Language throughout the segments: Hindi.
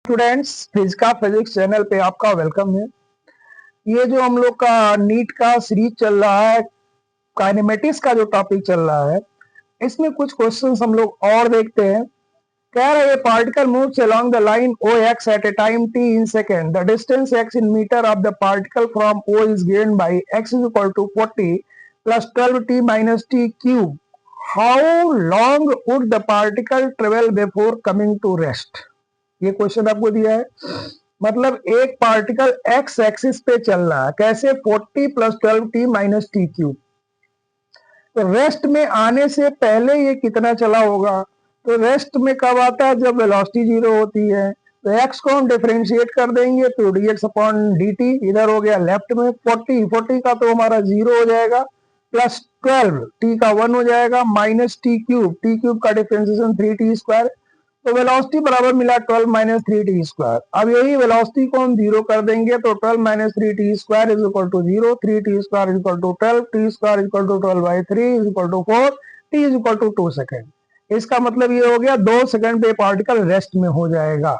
स्टूडेंट्स, फिजिका फिजिक्स चैनल पे आपका वेलकम है। ये जो हम लोग का नीट का सीरीज चल रहा है, काइनेमेटिक्स का जो टॉपिक चल रहा है, इसमें कुछ क्वेश्चंस हम लोग और देखते हैं। कह रहे हैं particle moves along the line O X at a time T in second. The distance X in metre of the particle from O is given by X is equal to 40 plus 12t minus T cube. How long would the particle travel before coming to rest. ये क्वेश्चन आपको दिया है। मतलब एक पार्टिकल एक्स एक्सिस पे चल रहा है, कैसे 40 plus 12t minus T cube. तो रेस्ट में आने से पहले ये कितना चला होगा। तो रेस्ट में कब आता है, जब वेलोसिटी जीरो होती है। तो एक्स को हम डिफरेंशिएट कर देंगे तो dx अपॉन dt, इधर हो गया लेफ्ट में 40 का तो हमारा जीरो हो जाएगा, प्लस 12 t का 1 हो जाएगा, माइनस टी क्यूब का डिफरेंशिएशन 3t स्क्वायर। तो वेलोसिटी बराबर मिला 12 माइनस 3t स्क्वायर। अब यही वेलोसिटी को हम जीरो कर देंगे तो 12 minus 3t square is equal to 0, 3t square is equal to 12, t square is equal to 12 by 3 is equal to 4, t is equal to 2 second. इसका मतलब ये हो गया 2 सेकेंड पे पार्टिकल रेस्ट में हो जाएगा।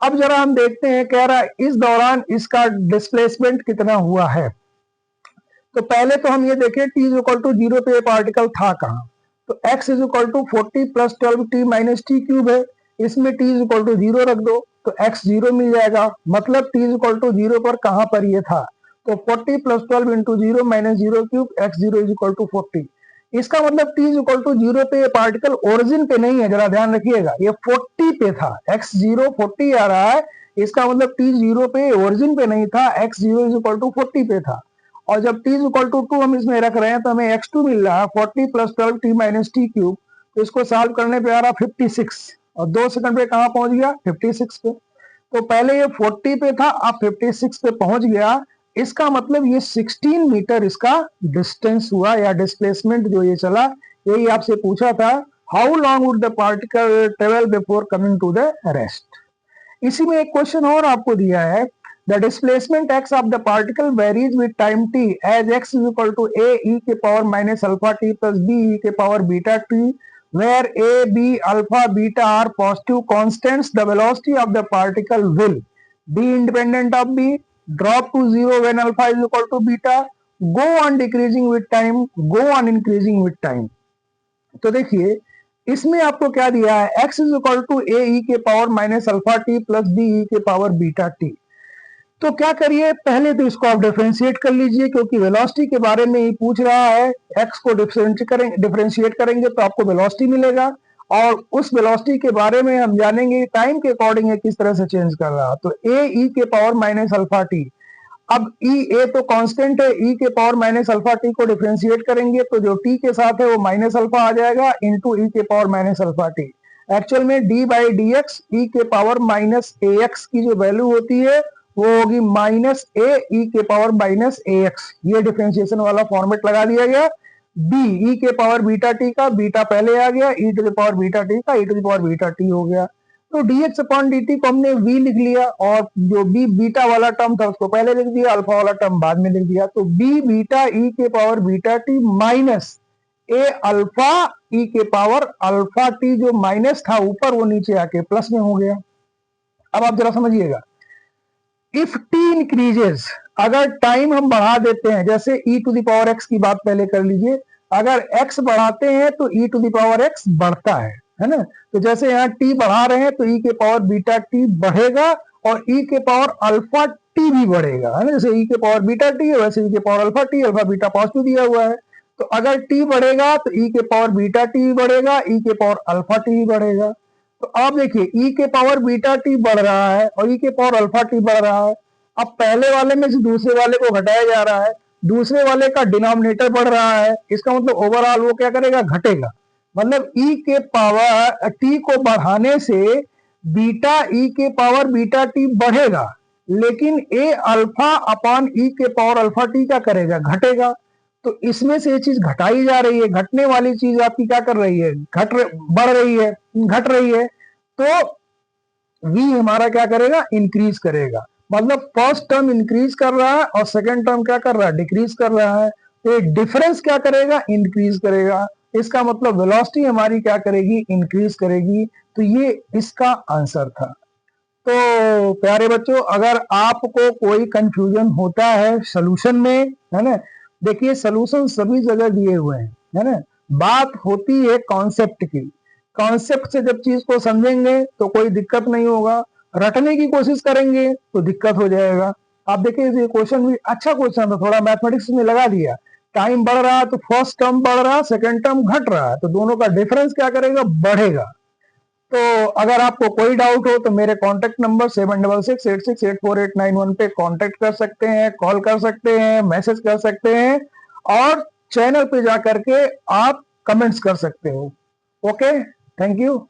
अब जरा हम देखते हैं, कह रहा है इस दौरान इसका डिस्प्लेसमेंट कितना हुआ है। तो पहले तो हम ये देखें t इज इक्वल टू 0 पे पार्टिकल था कहाँ। तो x is equal to 40 plus 12t minus T cube है, इसमें t इज इक्वल टू 0 रख दो तो x 0 मिल जाएगा। मतलब t इज इक्वल टू 0 पर कहाँ पर ये था, तो 40 plus 12 into 0 minus 0 cube, x 0 is equal to 40। इसका मतलब t इज इक्वल टू 0 पे ये पार्टिकल ओरिजिन पे नहीं है, जरा ध्यान रखिएगा, ये 40 पे था। x 0 40 आ रहा है, इसका मतलब t 0 पे ओरिजिन पे नहीं था, x 0 इज इक्वल टू 40 पे था। और जब t इज इक्वल टू 2 हम इसमें रख रहे हैं तो हमें x2 मिल रहा है 40 plus 12t minus T cube. तो इसको सॉल्व करने पे आ रहा 56 और 2 सेकंड पे कहाँ पहुंच गया, 56 पे। तो पहले ये 40 पे था, अब 56 पे पहुंच गया। इसका मतलब ये 16 मीटर इसका डिस्टेंस हुआ या डिस्प्लेसमेंट जो ये चला। यही आपसे पूछा था, how long would the particle travel before coming to the rest. इसी में एक क्वेश्चन और आपको दिया है, the displacement x of the particle varies with time t as x is equal to a e के power minus alpha t plus b e के power beta t, where a, b, alpha, beta are positive constants. The velocity of the particle will be independent of b, drop to zero when alpha is equal to beta, go on decreasing with time, go on increasing with time। तो देखिए इसमें आपको क्या दिया है, x is equal to A ई के power minus alpha T plus B ई के पावर बीटा टी। तो क्या करिए, पहले तो इसको आप डिफरेंशिएट कर लीजिए, क्योंकि वेलोसिटी के बारे में ही पूछ रहा है। x को डिफरेंशिएट करेंगे तो आपको वेलोसिटी मिलेगा, और उस वेलोसिटी के बारे में हम जानेंगे टाइम के अकॉर्डिंग किस तरह से चेंज कर रहा है। तो ए ई के पावर माइनस अल्फा टी, अब ई ए तो कांस्टेंट है, ई के पावर माइनस अल्फा टी को डिफरेंशिएट करेंगे तो जो टी के साथ है वो माइनस अल्फा आ जाएगा इंटू ई के power minus alpha T. Actual में डी बाई डी एक्स ई के पावर माइनस ए एक्स की जो वैल्यू होती है वो होगी माइनस ए ई के पावर माइनस ए एक्स। ये डिफरेंशिएशन वाला फॉर्मेट लगा दिया गया। बी ई के पावर बीटा टी का बीटा पहले आ गया, e to the power beta t का e to the power beta t हो गया। तो dx अपॉन dt को हमने v लिख लिया, और जो b बीटा वाला टर्म था उसको पहले लिख दिया, अल्फा वाला टर्म बाद में लिख दिया। तो b बीटा e के power beta t minus a alpha e के पावर अल्फा t, जो माइनस था ऊपर वो नीचे आके प्लस में हो गया। अब आप जरा समझिएगा, इफ t इंक्रीजेस, अगर टाइम हम बढ़ा देते हैं, जैसे e to the power x की बात पहले कर लीजिए, अगर x बढ़ाते हैं तो e to the power x बढ़ता है ना। तो जैसे यहाँ t बढ़ा रहे हैं तो e के पावर बीटा t बढ़ेगा, और e के पावर अल्फा t भी बढ़ेगा, है ना। जैसे e के पावर बीटा t है वैसे e के power alpha t, alpha beta positive दिया हुआ है। तो अगर t बढ़ेगा तो e के पावर बीटा t भी बढ़ेगा, e के पावर अल्फा t भी बढ़ेगा। तो आप देखिए e के पावर बीटा टी बढ़ रहा है और e के पावर अल्फा टी बढ़ रहा है। अब पहले वाले में से दूसरे वाले को घटाया जा रहा है, दूसरे वाले का डिनोमिनेटर बढ़ रहा है, इसका मतलब ओवरऑल वो क्या करेगा, घटेगा। मतलब e के पावर t को बढ़ाने से बीटा e के पावर बीटा टी बढ़ेगा, लेकिन a अल्फा अपॉन e के पावर अल्फा टी क्या करेगा, घटेगा। तो इसमें से ये चीज घटाई जा रही है, घटने वाली चीज आपकी क्या कर रही है, बढ़ रही है, घट रही है। तो v हमारा क्या करेगा, इंक्रीज करेगा। मतलब फर्स्ट टर्म इंक्रीज कर रहा है और सेकंड टर्म क्या कर रहा है, डिक्रीज कर रहा है। तो डिफरेंस क्या करेगा, इंक्रीज करेगा। इसका मतलब वेलोसिटी हमारी क्या करेगी, इंक्रीज करेगी। तो ये इसका आंसर था। तो प्यारे बच्चों, अगर आपको कोई कंफ्यूजन होता है सोल्यूशन में, है ना, देखिए सोल्यूशन सभी जगह दिए हुए हैं, है ना। बात होती है कॉन्सेप्ट की। कॉन्सेप्ट से जब चीज को समझेंगे तो कोई दिक्कत नहीं होगा, रटने की कोशिश करेंगे तो दिक्कत हो जाएगा। आप देखिए ये क्वेश्चन भी अच्छा क्वेश्चन था, थोड़ा मैथमेटिक्स में लगा दिया। टाइम बढ़ रहा है तो फर्स्ट टर्म बढ़ रहा है, सेकंड टर्म घट रहा है, तो दोनों का डिफरेंस क्या करेगा, बढ़ेगा। तो अगर आपको कोई डाउट हो तो मेरे कांटेक्ट नंबर 7668684891 पे कांटेक्ट कर सकते हैं, कॉल कर सकते हैं, मैसेज कर सकते हैं, और चैनल पे जा करके आप कमेंट्स कर सकते हो। Okay, thank you.